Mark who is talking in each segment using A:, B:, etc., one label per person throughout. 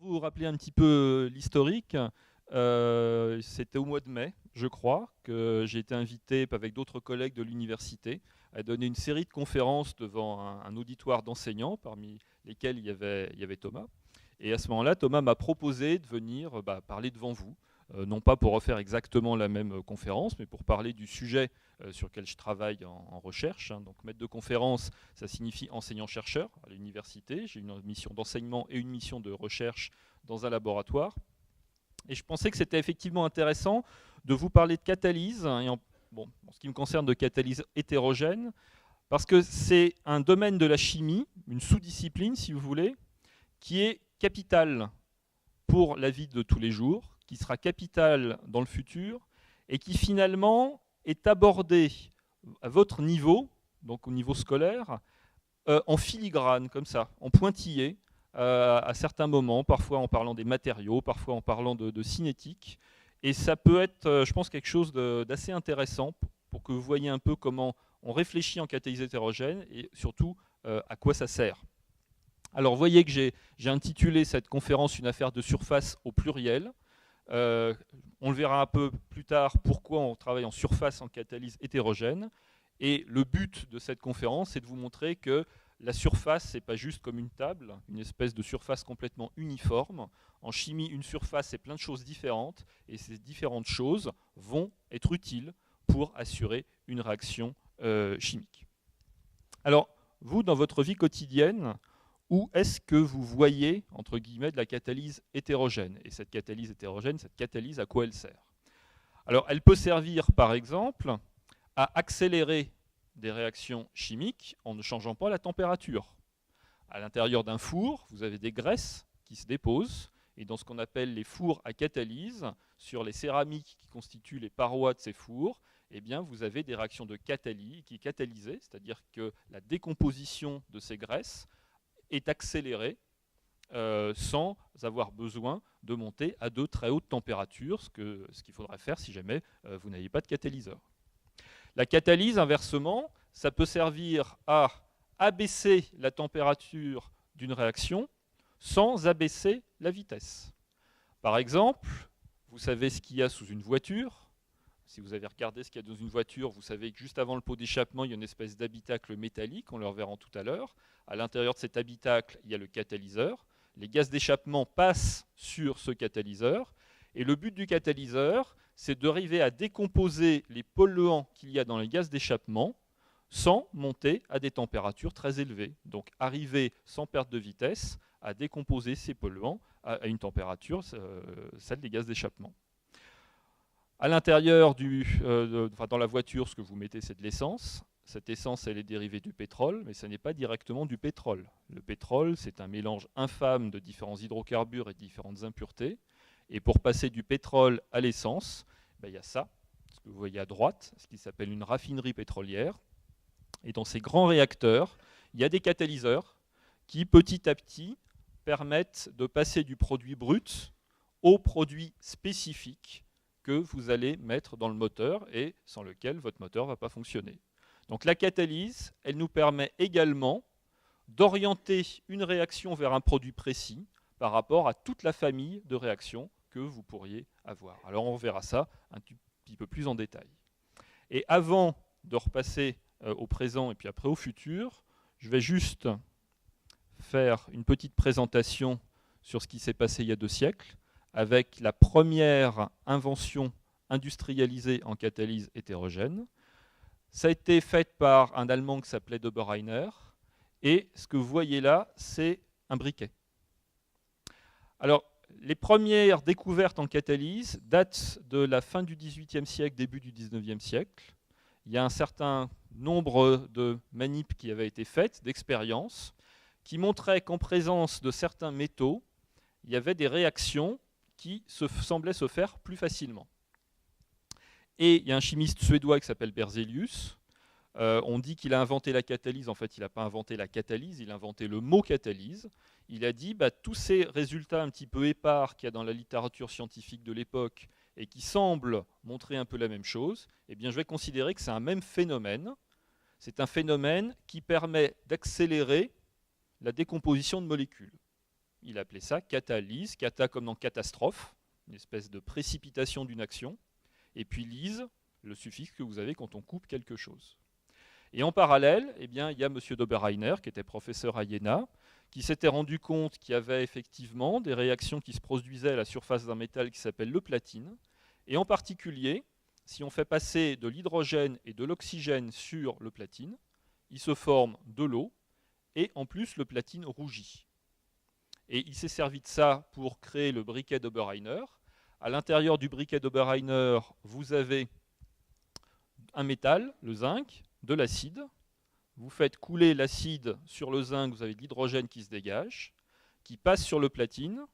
A: Vous rappelez un petit peu l'historique. C'était au mois de mai, je crois, que j'ai été invité avec d'autres collègues de l'université à donner une série de conférences devant un auditoire d'enseignants, parmi lesquels il y avait Thomas. Et à ce moment-là, Thomas m'a proposé de venir parler devant vous, non pas pour refaire exactement la même conférence, mais pour parler du sujet sur lequel je travaille en recherche. Donc maître de conférence, ça signifie enseignant-chercheur à l'université. J'ai une mission d'enseignement et une mission de recherche dans un laboratoire. Et je pensais que c'était effectivement intéressant de vous parler de catalyse, et en ce qui me concerne de catalyse hétérogène, parce que c'est un domaine de la chimie, une sous-discipline si vous voulez, qui est capitale pour la vie de tous les jours, qui sera capitale dans le futur, et qui finalement est abordée à votre niveau, donc au niveau scolaire, en filigrane, comme ça, en pointillé, à certains moments, parfois en parlant des matériaux, parfois en parlant de cinétique. Et ça peut être, je pense, quelque chose d'assez intéressant pour que vous voyez un peu comment on réfléchit en catalyse hétérogène et surtout à quoi ça sert. Alors, vous voyez que j'ai intitulé cette conférence « Une affaire de surface au pluriel ». On le verra un peu plus tard pourquoi on travaille en surface en catalyse hétérogène. Et le but de cette conférence, c'est de vous montrer que la surface, ce n'est pas juste comme une table, une espèce de surface complètement uniforme. En chimie, une surface, c'est plein de choses différentes, et ces différentes choses vont être utiles pour assurer une réaction chimique. Alors, vous, dans votre vie quotidienne, où est-ce que vous voyez, entre guillemets, de la catalyse hétérogène? Et cette catalyse hétérogène, cette catalyse, à quoi elle sert? Alors, elle peut servir, par exemple, à accélérer des réactions chimiques en ne changeant pas la température. À l'intérieur d'un four, vous avez des graisses qui se déposent, et dans ce qu'on appelle les fours à catalyse, sur les céramiques qui constituent les parois de ces fours, eh bien, vous avez des réactions de catalyse qui catalysées, c'est-à-dire que la décomposition de ces graisses est accélérée sans avoir besoin de monter à de très hautes températures, ce qu'il faudrait faire si jamais vous n'aviez pas de catalyseur. La catalyse, inversement, ça peut servir à abaisser la température d'une réaction sans abaisser la vitesse. Par exemple, vous savez ce qu'il y a sous une voiture. Si vous avez regardé ce qu'il y a dans une voiture, vous savez que juste avant le pot d'échappement, il y a une espèce d'habitacle métallique, on le reverra tout à l'heure. À l'intérieur de cet habitacle, il y a le catalyseur. Les gaz d'échappement passent sur ce catalyseur. Et le but du catalyseur, c'est d'arriver à décomposer les polluants qu'il y a dans les gaz d'échappement sans monter à des températures très élevées. Donc arriver sans perte de vitesse à décomposer ces polluants à une température, celle des gaz d'échappement. À l'intérieur, dans la voiture, ce que vous mettez, c'est de l'essence. Cette essence, elle est dérivée du pétrole, mais ce n'est pas directement du pétrole. Le pétrole, c'est un mélange infâme de différents hydrocarbures et de différentes impuretés. Et pour passer du pétrole à l'essence, il y a ça, ce que vous voyez à droite, ce qui s'appelle une raffinerie pétrolière. Et dans ces grands réacteurs, il y a des catalyseurs qui, petit à petit, permettent de passer du produit brut au produit spécifique que vous allez mettre dans le moteur et sans lequel votre moteur ne va pas fonctionner. Donc la catalyse, elle nous permet également d'orienter une réaction vers un produit précis par rapport à toute la famille de réactions que vous pourriez avoir. Alors on verra ça un petit peu plus en détail. Et avant de repasser au présent et puis après au futur, je vais juste faire une petite présentation sur ce qui s'est passé il y a 2 siècles, avec la première invention industrialisée en catalyse hétérogène. Ça a été fait par un Allemand qui s'appelait Dobereiner, et ce que vous voyez là, c'est un briquet. Alors, les premières découvertes en catalyse datent de la fin du XVIIIe siècle, début du XIXe siècle. Il y a un certain nombre de manips qui avaient été faites, d'expériences, qui montraient qu'en présence de certains métaux, il y avait des réactions qui semblaient se faire plus facilement. Et il y a un chimiste suédois qui s'appelle Berzelius. On dit qu'il a inventé la catalyse. En fait, il n'a pas inventé la catalyse, il a inventé le mot catalyse. Il a dit tous ces résultats un petit peu épars qu'il y a dans la littérature scientifique de l'époque et qui semblent montrer un peu la même chose, eh bien, je vais considérer que c'est un même phénomène. C'est un phénomène qui permet d'accélérer la décomposition de molécules. il appelait ça catalyse, kata comme dans catastrophe, une espèce de précipitation d'une action, et puis lyse, le suffixe que vous avez quand on coupe quelque chose. Et en parallèle, eh bien, il y a M. d'Oberreiner, qui était professeur à Jena, qui s'était rendu compte qu'il y avait effectivement des réactions qui se produisaient à la surface d'un métal qui s'appelle le platine. Et en particulier, si on fait passer de l'hydrogène et de l'oxygène sur le platine, il se forme de l'eau, et en plus le platine rougit. Et il s'est servi de ça pour créer le briquet d'Oberreiner. À l'intérieur du briquet d'Oberreiner, vous avez un métal, le zinc, de l'acide. Vous faites couler l'acide sur le zinc, vous avez de l'hydrogène qui se dégage, qui passe sur le platine.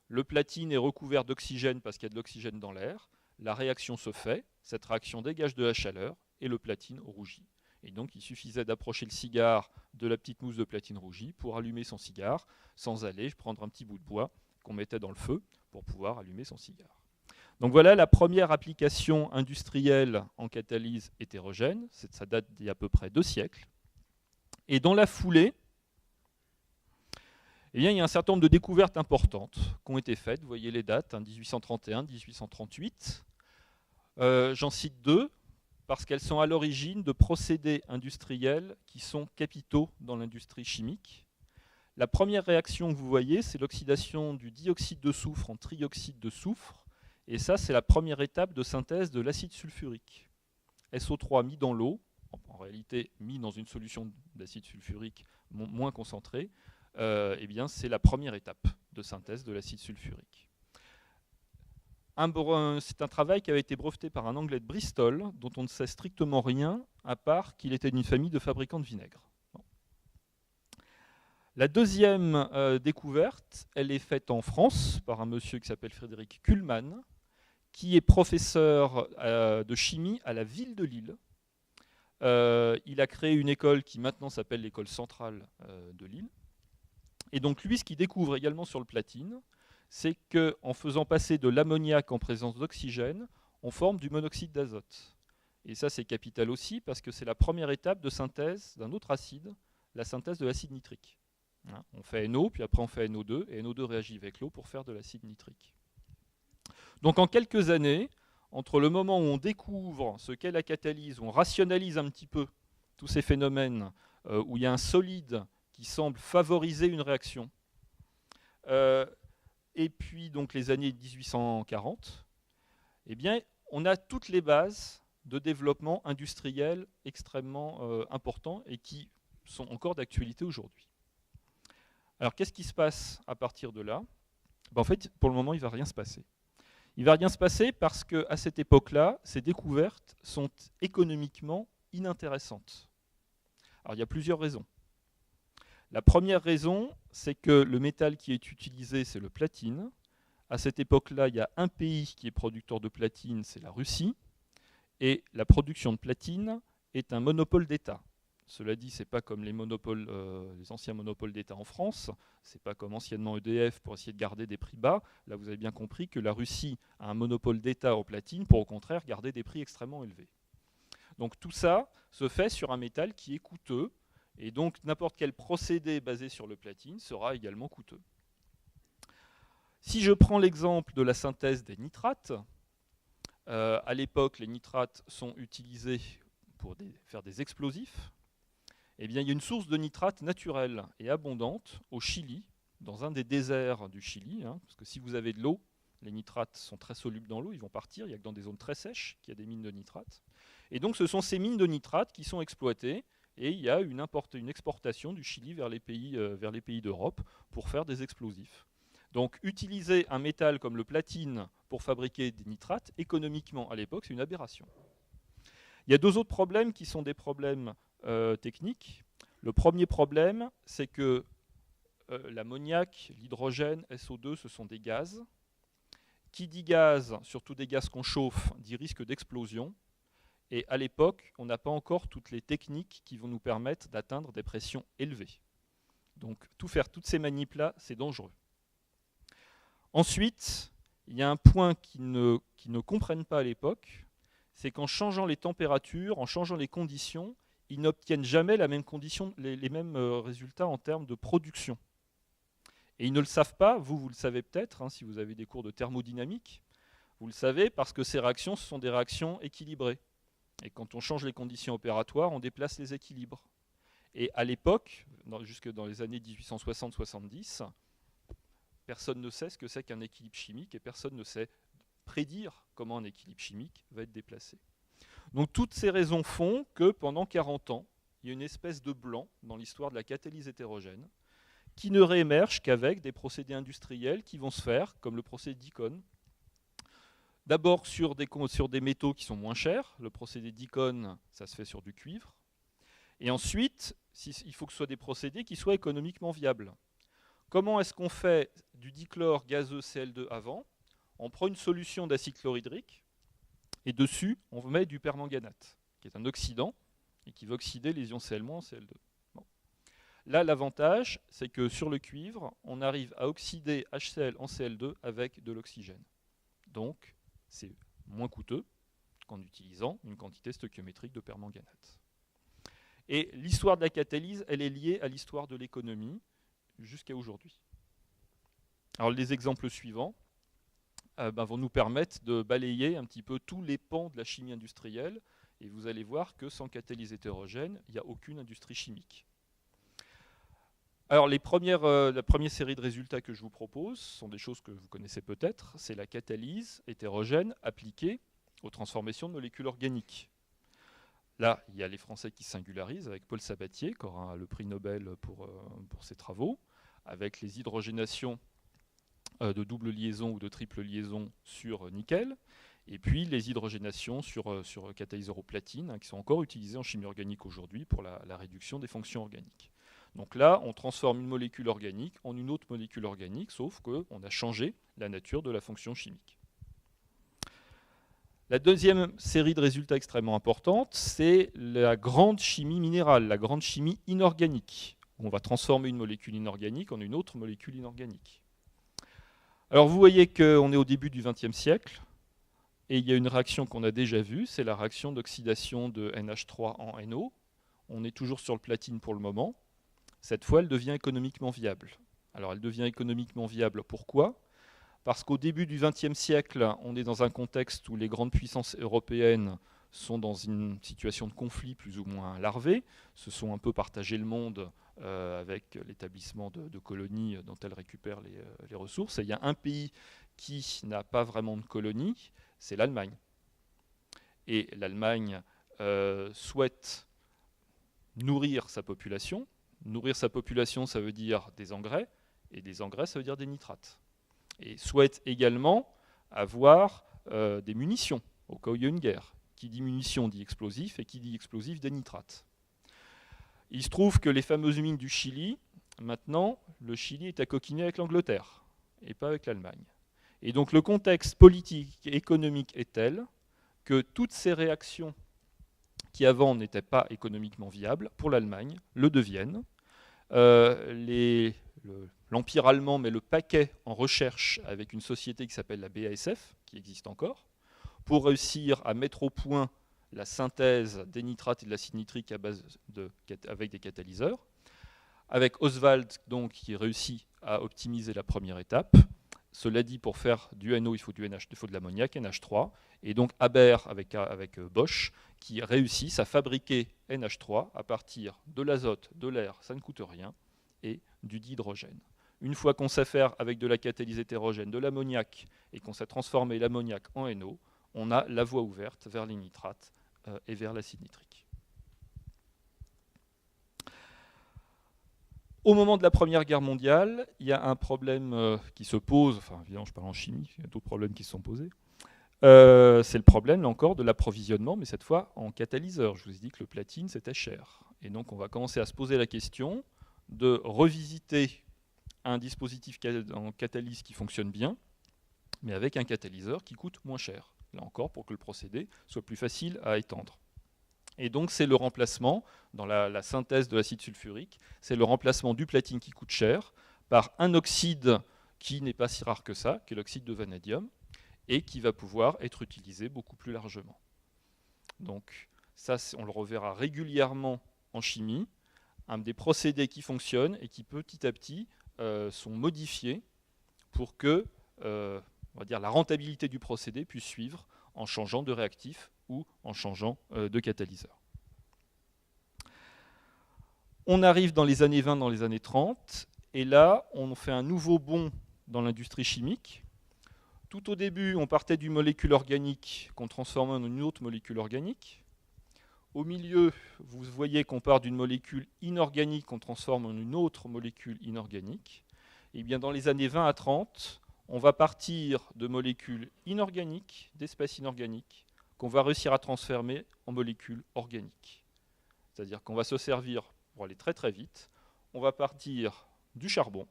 A: Le platine est recouvert d'oxygène parce qu'il y a de l'oxygène dans l'air. La réaction se fait, cette réaction dégage de la chaleur et le platine rougit. Et donc il suffisait d'approcher le cigare de la petite mousse de platine rougie pour allumer son cigare, sans aller prendre un petit bout de bois qu'on mettait dans le feu pour pouvoir allumer son cigare. Donc voilà la première application industrielle en catalyse hétérogène, ça date d'il y a à peu près 2 siècles. Et dans la foulée, eh bien, il y a un certain nombre de découvertes importantes qui ont été faites. Vous voyez les dates, 1831, 1838. J'en cite 2, parce qu'elles sont à l'origine de procédés industriels qui sont capitaux dans l'industrie chimique. La première réaction que vous voyez, c'est l'oxydation du dioxyde de soufre en trioxyde de soufre. Et ça, c'est la première étape de synthèse de l'acide sulfurique. SO3 mis dans l'eau, en réalité mis dans une solution d'acide sulfurique moins concentrée, eh bien, c'est la première étape de synthèse de l'acide sulfurique. C'est un travail qui avait été breveté par un Anglais de Bristol, dont on ne sait strictement rien, à part qu'il était d'une famille de fabricants de vinaigre. Bon. La deuxième découverte, elle est faite en France par un monsieur qui s'appelle Frédéric Kuhlmann, qui est professeur de chimie à la ville de Lille. Il a créé une école qui maintenant s'appelle l'école centrale de Lille. Et donc lui, ce qu'il découvre également sur le platine, c'est qu'en faisant passer de l'ammoniac en présence d'oxygène, on forme du monoxyde d'azote. Et ça, c'est capital aussi, parce que c'est la première étape de synthèse d'un autre acide, la synthèse de l'acide nitrique. On fait NO, puis après on fait NO2, et NO2 réagit avec l'eau pour faire de l'acide nitrique. Donc en quelques années, entre le moment où on découvre ce qu'est la catalyse, où on rationalise un petit peu tous ces phénomènes, où il y a un solide qui semble favoriser une réaction, et puis donc les années 1840, eh bien, on a toutes les bases de développement industriel extrêmement importants et qui sont encore d'actualité aujourd'hui. Alors qu'est-ce qui se passe à partir de là ? En fait, pour le moment, il ne va rien se passer. Il ne va rien se passer parce qu'à cette époque-là, ces découvertes sont économiquement inintéressantes. Alors il y a plusieurs raisons. La première raison, c'est que le métal qui est utilisé, c'est le platine. À cette époque-là, il y a un pays qui est producteur de platine, c'est la Russie. Et la production de platine est un monopole d'État. Cela dit, ce n'est pas comme les anciens monopoles d'État en France. Ce n'est pas comme anciennement EDF pour essayer de garder des prix bas. Là, vous avez bien compris que la Russie a un monopole d'État en platine pour, au contraire, garder des prix extrêmement élevés. Donc tout ça se fait sur un métal qui est coûteux. Et donc, n'importe quel procédé basé sur le platine sera également coûteux. Si je prends l'exemple de la synthèse des nitrates, à l'époque, les nitrates sont utilisés pour faire des explosifs. Eh bien, il y a une source de nitrates naturelle et abondante au Chili, dans un des déserts du Chili, parce que si vous avez de l'eau, les nitrates sont très solubles dans l'eau, ils vont partir. Il n'y a que dans des zones très sèches qu'il y a des mines de nitrates. Et donc, ce sont ces mines de nitrates qui sont exploitées. Et il y a une exportation du Chili vers les pays d'Europe pour faire des explosifs. Donc utiliser un métal comme le platine pour fabriquer des nitrates, économiquement à l'époque, c'est une aberration. Il y a 2 autres problèmes qui sont des problèmes techniques. Le premier problème, c'est que l'ammoniac, l'hydrogène, SO2, ce sont des gaz. Qui dit gaz, surtout des gaz qu'on chauffe, dit risque d'explosion. Et à l'époque, on n'a pas encore toutes les techniques qui vont nous permettre d'atteindre des pressions élevées. Donc, toutes ces manips-là, c'est dangereux. Ensuite, il y a un point qu'ils ne comprennent pas à l'époque, c'est qu'en changeant les températures, en changeant les conditions, ils n'obtiennent jamais les mêmes résultats en termes de production. Et ils ne le savent pas, vous le savez peut-être, hein, si vous avez des cours de thermodynamique, vous le savez parce que ces réactions, ce sont des réactions équilibrées. Et quand on change les conditions opératoires, on déplace les équilibres. Et à l'époque, jusque dans les années 1860-70, personne ne sait ce que c'est qu'un équilibre chimique et personne ne sait prédire comment un équilibre chimique va être déplacé. Donc toutes ces raisons font que pendant 40 ans, il y a une espèce de blanc dans l'histoire de la catalyse hétérogène qui ne réémerge qu'avec des procédés industriels qui vont se faire, comme le procédé d'Icon. D'abord sur des métaux qui sont moins chers. Le procédé d'Icon, ça se fait sur du cuivre. Et ensuite, il faut que ce soit des procédés qui soient économiquement viables. Comment est-ce qu'on fait du dichlore gazeux Cl2 avant? On prend une solution d'acide chlorhydrique et dessus, on met du permanganate, qui est un oxydant et qui va oxyder les ions Cl- en Cl2. Bon. Là, l'avantage, c'est que sur le cuivre, on arrive à oxyder HCl en Cl2 avec de l'oxygène. Donc, c'est moins coûteux qu'en utilisant une quantité stoichiométrique de permanganate. Et l'histoire de la catalyse, elle est liée à l'histoire de l'économie jusqu'à aujourd'hui. Alors les exemples suivants vont nous permettre de balayer un petit peu tous les pans de la chimie industrielle, et vous allez voir que sans catalyse hétérogène, il n'y a aucune industrie chimique. Alors la première série de résultats que je vous propose sont des choses que vous connaissez peut-être, c'est la catalyse hétérogène appliquée aux transformations de molécules organiques. Là, il y a les Français qui singularisent avec Paul Sabatier, qui aura le prix Nobel pour ses travaux, avec les hydrogénations de double liaison ou de triple liaison sur nickel, et puis les hydrogénations sur catalyseur au platine, hein, qui sont encore utilisées en chimie organique aujourd'hui pour la réduction des fonctions organiques. Donc là, on transforme une molécule organique en une autre molécule organique, sauf qu'on a changé la nature de la fonction chimique. La deuxième série de résultats extrêmement importante, c'est la grande chimie minérale, la grande chimie inorganique. On va transformer une molécule inorganique en une autre molécule inorganique. Alors vous voyez qu'on est au début du XXe siècle, et il y a une réaction qu'on a déjà vue, c'est la réaction d'oxydation de NH3 en NO. On est toujours sur le platine pour le moment. Cette fois, elle devient économiquement viable. Alors elle devient économiquement viable, pourquoi ? Parce qu'au début du XXe siècle, on est dans un contexte où les grandes puissances européennes sont dans une situation de conflit plus ou moins larvée, se sont un peu partagé le monde avec l'établissement de colonies dont elles récupèrent les ressources. Et il y a un pays qui n'a pas vraiment de colonies, c'est l'Allemagne. Et l'Allemagne souhaite nourrir sa population. Nourrir sa population, ça veut dire des engrais, et des engrais, ça veut dire des nitrates. Et souhaite également avoir des munitions, au cas où il y a une guerre. Qui dit munitions dit explosif, et qui dit explosif des nitrates. Il se trouve que les fameuses mines du Chili, maintenant, le Chili est à coquiner avec l'Angleterre, et pas avec l'Allemagne. Et donc le contexte politique et économique est tel que toutes ces réactions qui avant n'étaient pas économiquement viables, pour l'Allemagne, le deviennent. L'Empire allemand met le paquet en recherche avec une société qui s'appelle la BASF, qui existe encore, pour réussir à mettre au point la synthèse des nitrates et de l'acide nitrique avec des catalyseurs. Avec Oswald, donc, qui réussit à optimiser la première étape. Cela dit, pour faire du NO, il faut de l'ammoniac, NH3. Et donc Haber avec Bosch, qui réussissent à fabriquer NH3 à partir de l'azote, de l'air, ça ne coûte rien, et du dihydrogène. Une fois qu'on sait faire avec de la catalyse hétérogène de l'ammoniac et qu'on sait transformer l'ammoniac en NO, on a la voie ouverte vers les nitrates et vers l'acide nitrique. Au moment de la Première Guerre mondiale, il y a un problème qui se pose, enfin évidemment je parle en chimie, il y a d'autres problèmes qui se sont posés. C'est le problème là encore de l'approvisionnement, mais cette fois en catalyseur. Je vous ai dit que le platine c'était cher. Et donc on va commencer à se poser la question de revisiter un dispositif en catalyse qui fonctionne bien, mais avec un catalyseur qui coûte moins cher. Là encore, pour que le procédé soit plus facile à étendre. Et donc c'est le remplacement, dans la synthèse de l'acide sulfurique, c'est le remplacement du platine qui coûte cher par un oxyde qui n'est pas si rare que ça, qui est l'oxyde de vanadium, et qui va pouvoir être utilisé beaucoup plus largement. Donc ça, on le reverra régulièrement en chimie, un des procédés qui fonctionnent et qui petit à petit sont modifiés pour que on va dire, la rentabilité du procédé puisse suivre en changeant de réactif ou en changeant de catalyseur. On arrive dans les années 20, dans les années 30, et là, on fait un nouveau bond dans l'industrie chimique. Tout au début, on partait d'une molécule organique qu'on transformait en une autre molécule organique. Au milieu, vous voyez qu'on part d'une molécule inorganique qu'on transforme en une autre molécule inorganique. Et bien dans les années 20 à 30, on va partir de molécules inorganiques, d'espèces inorganiques, qu'on va réussir à transformer en molécules organiques. C'est-à-dire qu'on va se servir, pour aller très très vite, on va partir du charbon,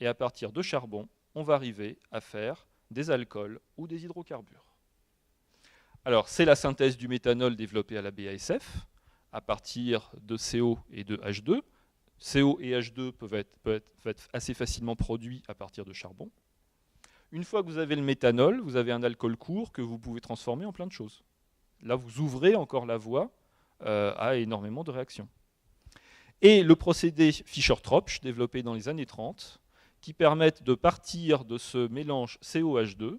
A: et à partir de charbon, on va arriver à faire des alcools ou des hydrocarbures. Alors, c'est la synthèse du méthanol développée à la BASF, à partir de CO et de H2. CO et H2 peuvent être assez facilement produits à partir de charbon. Une fois que vous avez le méthanol, vous avez un alcool court que vous pouvez transformer en plein de choses. Là, vous ouvrez encore la voie à énormément de réactions. Et le procédé Fischer-Tropsch, développé dans les années 30, qui permettent de partir de ce mélange COH2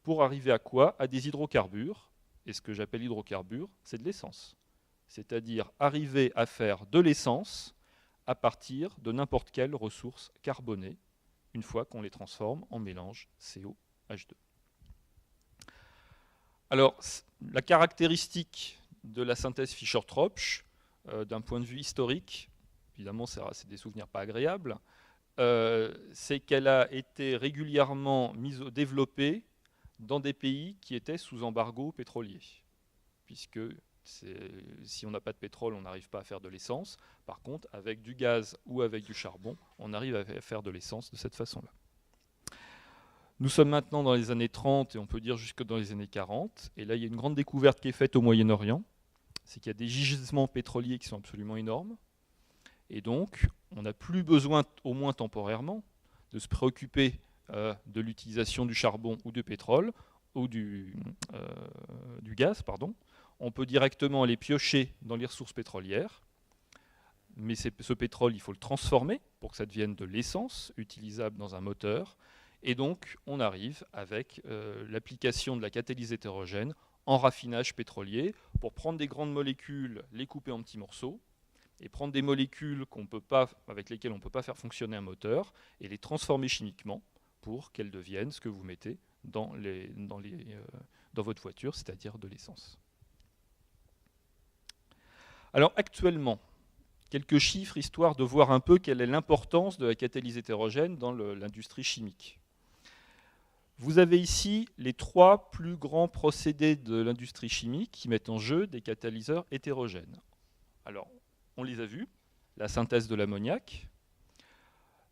A: pour arriver à quoi? À des hydrocarbures. Et ce que j'appelle hydrocarbures, c'est de l'essence. C'est-à-dire arriver à faire de l'essence à partir de n'importe quelle ressource carbonée, une fois qu'on les transforme en mélange COH2. Alors, la caractéristique de la synthèse Fischer-Tropsch, d'un point de vue historique, évidemment c'est des souvenirs pas agréables, c'est qu'elle a été régulièrement développée dans des pays qui étaient sous embargo pétrolier. Puisque si on n'a pas de pétrole, on n'arrive pas à faire de l'essence. Par contre, avec du gaz ou avec du charbon, on arrive à faire de l'essence de cette façon-là. Nous sommes maintenant dans les années 30 et on peut dire jusque dans les années 40. Et là, il y a une grande découverte qui est faite au Moyen-Orient. C'est qu'il y a des gisements pétroliers qui sont absolument énormes. Et donc, on n'a plus besoin, au moins temporairement, de se préoccuper de l'utilisation du charbon ou du pétrole, ou du gaz, pardon. On peut directement aller piocher dans les ressources pétrolières, mais ce pétrole, il faut le transformer pour que ça devienne de l'essence utilisable dans un moteur. Et donc, on arrive avec l'application de la catalyse hétérogène en raffinage pétrolier pour prendre des grandes molécules, les couper en petits morceaux, et prendre des molécules avec lesquelles on ne peut pas faire fonctionner un moteur, et les transformer chimiquement pour qu'elles deviennent ce que vous mettez dans votre voiture, c'est-à-dire de l'essence. Alors actuellement, quelques chiffres histoire de voir un peu quelle est l'importance de la catalyse hétérogène dans l'industrie chimique. Vous avez ici les 3 plus grands procédés de l'industrie chimique qui mettent en jeu des catalyseurs hétérogènes. Alors, on les a vus, la synthèse de l'ammoniac,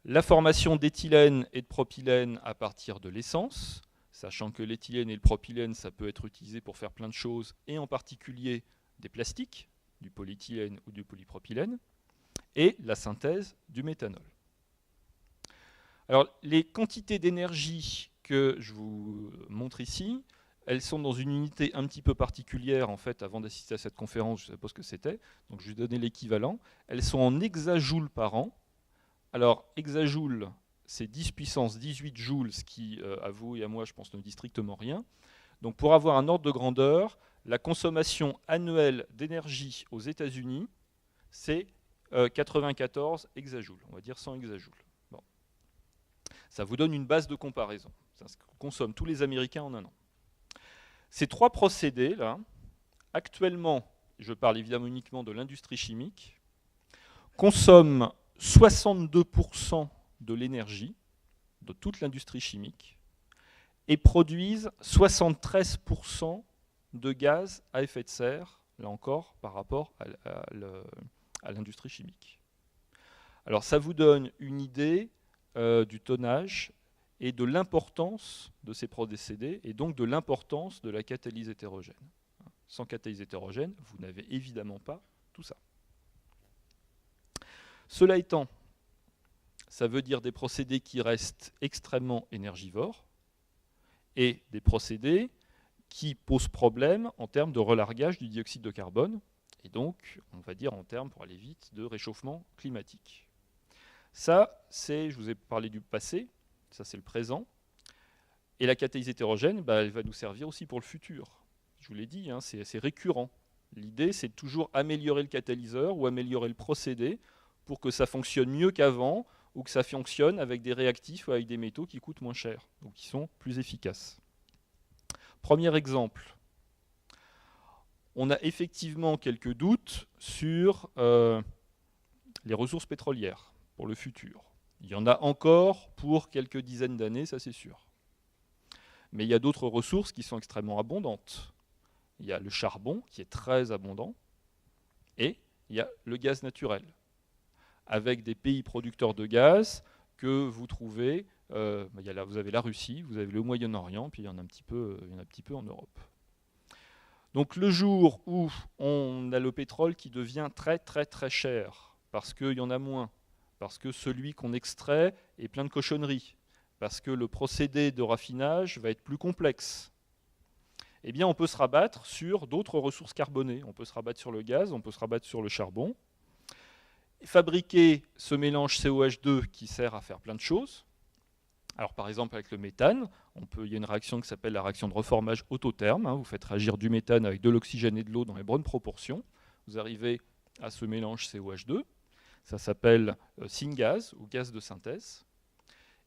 A: la formation d'éthylène et de propylène à partir de l'essence, sachant que l'éthylène et le propylène, ça peut être utilisé pour faire plein de choses, et en particulier des plastiques, du polyéthylène ou du polypropylène, et la synthèse du méthanol. Alors, les quantités d'énergie que je vous montre ici, elles sont dans une unité un petit peu particulière, en fait, avant d'assister à cette conférence, je ne sais pas ce que c'était, donc je vais donner l'équivalent. Elles sont en hexajoules par an. Alors, hexajoule, c'est 10 puissance 18 joules, ce qui, à vous et à moi, je pense, ne dit strictement rien. Donc, pour avoir un ordre de grandeur, la consommation annuelle d'énergie aux États-Unis, c'est 94 hexajoules, on va dire 100 hexajoules. Bon. Ça vous donne une base de comparaison. C'est ce que consomment tous les Américains en un an. Ces 3 procédés-là, actuellement, je parle évidemment uniquement de l'industrie chimique, consomment 62% de l'énergie de toute l'industrie chimique et produisent 73% de gaz à effet de serre, là encore, par rapport à l'industrie chimique. Alors ça vous donne une idée du tonnage et de l'importance de ces procédés, et donc de l'importance de la catalyse hétérogène. Sans catalyse hétérogène, vous n'avez évidemment pas tout ça. Cela étant, ça veut dire des procédés qui restent extrêmement énergivores, et des procédés qui posent problème en termes de relargage du dioxyde de carbone, et donc, on va dire en termes, pour aller vite, de réchauffement climatique. Ça, je vous ai parlé du passé, ça c'est le présent. Et la catalyse hétérogène, elle va nous servir aussi pour le futur. Je vous l'ai dit, hein, c'est récurrent. L'idée, c'est de toujours améliorer le catalyseur ou améliorer le procédé pour que ça fonctionne mieux qu'avant ou que ça fonctionne avec des réactifs ou avec des métaux qui coûtent moins cher, donc qui sont plus efficaces. Premier exemple. On a effectivement quelques doutes sur les ressources pétrolières pour le futur. Il y en a encore pour quelques dizaines d'années, ça c'est sûr. Mais il y a d'autres ressources qui sont extrêmement abondantes. Il y a le charbon qui est très abondant et il y a le gaz naturel, avec des pays producteurs de gaz que vous trouvez, vous avez la Russie, vous avez le Moyen-Orient, puis il y en a un petit peu en Europe. Donc le jour où on a le pétrole qui devient très très très cher, parce qu'il y en a moins, parce que celui qu'on extrait est plein de cochonneries, parce que le procédé de raffinage va être plus complexe, eh bien on peut se rabattre sur d'autres ressources carbonées. On peut se rabattre sur le gaz, on peut se rabattre sur le charbon. Fabriquer ce mélange COH2 qui sert à faire plein de choses. Alors par exemple avec le méthane, il y a une réaction qui s'appelle la réaction de reformage autotherme. Vous faites réagir du méthane avec de l'oxygène et de l'eau dans les bonnes proportions. Vous arrivez à ce mélange COH2. Ça s'appelle syngas ou gaz de synthèse.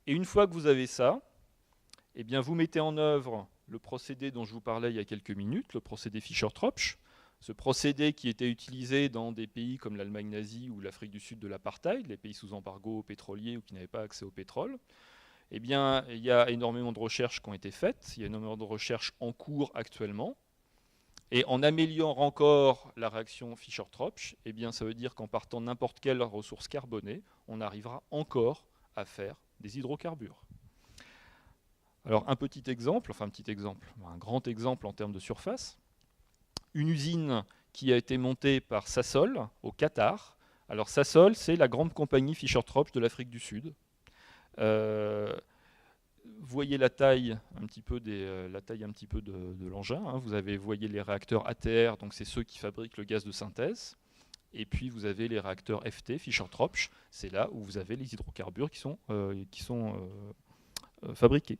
A: Et une fois que vous avez ça, eh bien vous mettez en œuvre le procédé dont je vous parlais il y a quelques minutes, le procédé Fischer-Tropsch. Ce procédé qui était utilisé dans des pays comme l'Allemagne nazie ou l'Afrique du Sud de l'apartheid, les pays sous embargo pétrolier ou qui n'avaient pas accès au pétrole. Eh bien, il y a énormément de recherches qui ont été faites, il y a énormément de recherches en cours actuellement. Et en améliorant encore la réaction Fischer-Tropsch, eh bien, ça veut dire qu'en partant de n'importe quelle ressource carbonée, on arrivera encore à faire des hydrocarbures. Alors un grand exemple en termes de surface. Une usine qui a été montée par Sasol au Qatar. Alors Sasol, c'est la grande compagnie Fischer-Tropsch de l'Afrique du Sud. Vous voyez la taille un petit peu de l'engin. Vous voyez les réacteurs ATR, donc c'est ceux qui fabriquent le gaz de synthèse. Et puis vous avez les réacteurs FT, Fischer-Tropsch, c'est là où vous avez les hydrocarbures qui sont fabriqués.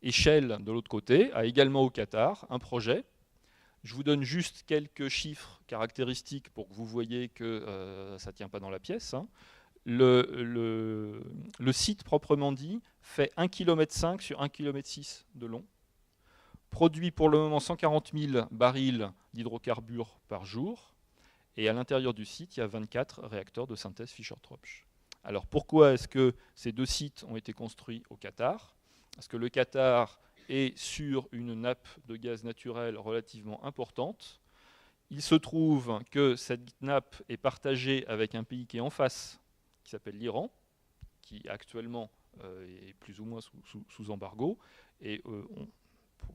A: Et Shell, de l'autre côté, a également au Qatar un projet. Je vous donne juste quelques chiffres caractéristiques pour que vous voyez que ça ne tient pas dans la pièce. Le site proprement dit fait 1,5 km sur 1,6 km de long, produit pour le moment 140 000 barils d'hydrocarbures par jour, et à l'intérieur du site, il y a 24 réacteurs de synthèse Fischer-Tropsch. Alors pourquoi est-ce que ces deux sites ont été construits au Qatar ? Parce que le Qatar est sur une nappe de gaz naturel relativement importante. Il se trouve que cette nappe est partagée avec un pays qui est en face, qui s'appelle l'Iran, qui actuellement est plus ou moins sous embargo. Et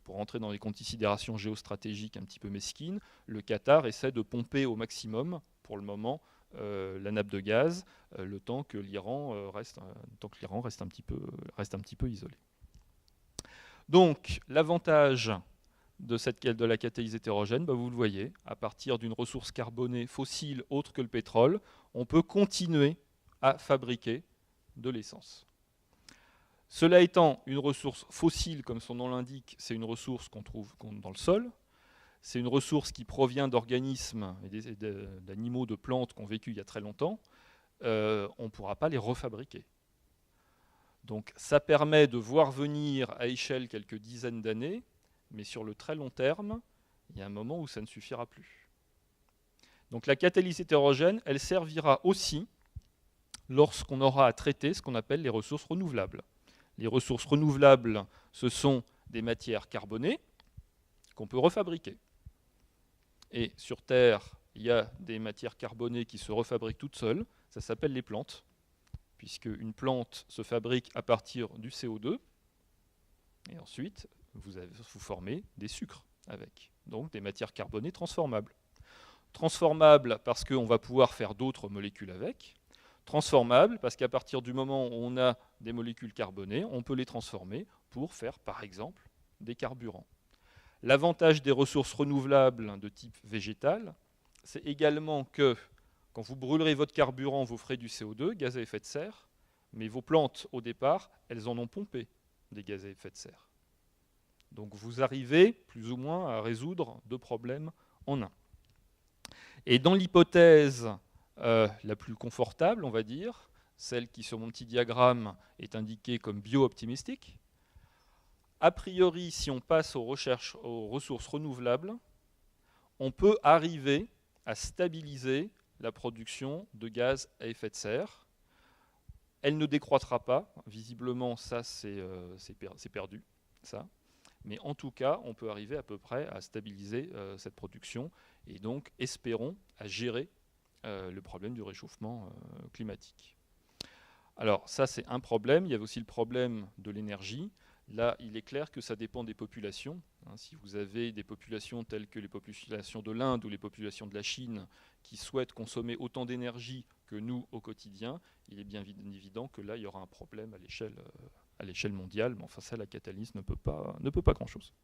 A: pour rentrer dans les considérations géostratégiques un petit peu mesquines, le Qatar essaie de pomper au maximum, pour le moment, la nappe de gaz, le temps que l'Iran reste un petit peu isolé. Donc, l'avantage de la catalyse hétérogène, vous le voyez, à partir d'une ressource carbonée fossile autre que le pétrole, on peut continuer à fabriquer de l'essence. Cela étant, une ressource fossile, comme son nom l'indique, c'est une ressource qu'on trouve dans le sol. C'est une ressource qui provient d'organismes et d'animaux, de plantes qui ont vécu il y a très longtemps. On ne pourra pas les refabriquer. Donc ça permet de voir venir à échelle quelques dizaines d'années, mais sur le très long terme, il y a un moment où ça ne suffira plus. Donc la catalyse hétérogène, elle servira aussi lorsqu'on aura à traiter ce qu'on appelle les ressources renouvelables. Les ressources renouvelables, ce sont des matières carbonées qu'on peut refabriquer. Et sur Terre, il y a des matières carbonées qui se refabriquent toutes seules, ça s'appelle les plantes, puisque une plante se fabrique à partir du CO2, et ensuite vous formez des sucres avec, donc des matières carbonées transformables. Transformables parce qu'on va pouvoir faire d'autres molécules avec, transformables parce qu'à partir du moment où on a des molécules carbonées, on peut les transformer pour faire par exemple des carburants. L'avantage des ressources renouvelables de type végétal, c'est également que Quand vous brûlerez votre carburant, vous ferez du CO2, gaz à effet de serre, mais vos plantes, au départ, elles en ont pompé des gaz à effet de serre. Donc vous arrivez plus ou moins à résoudre 2 problèmes en un. Et dans l'hypothèse la plus confortable, on va dire, celle qui sur mon petit diagramme est indiquée comme bio-optimistique, a priori, si on passe aux ressources renouvelables, on peut arriver à stabiliser la production de gaz à effet de serre. Elle ne décroîtra pas, visiblement ça c'est perdu, ça. Mais en tout cas, on peut arriver à peu près à stabiliser cette production et donc, espérons, à gérer le problème du réchauffement climatique. Alors ça c'est un problème, il y a aussi le problème de l'énergie. Là, il est clair que ça dépend des populations. Si vous avez des populations telles que les populations de l'Inde ou les populations de la Chine qui souhaitent consommer autant d'énergie que nous au quotidien, il est bien évident que là, il y aura un problème à l'échelle mondiale. Mais enfin, ça, la catalyse ne peut pas grand-chose.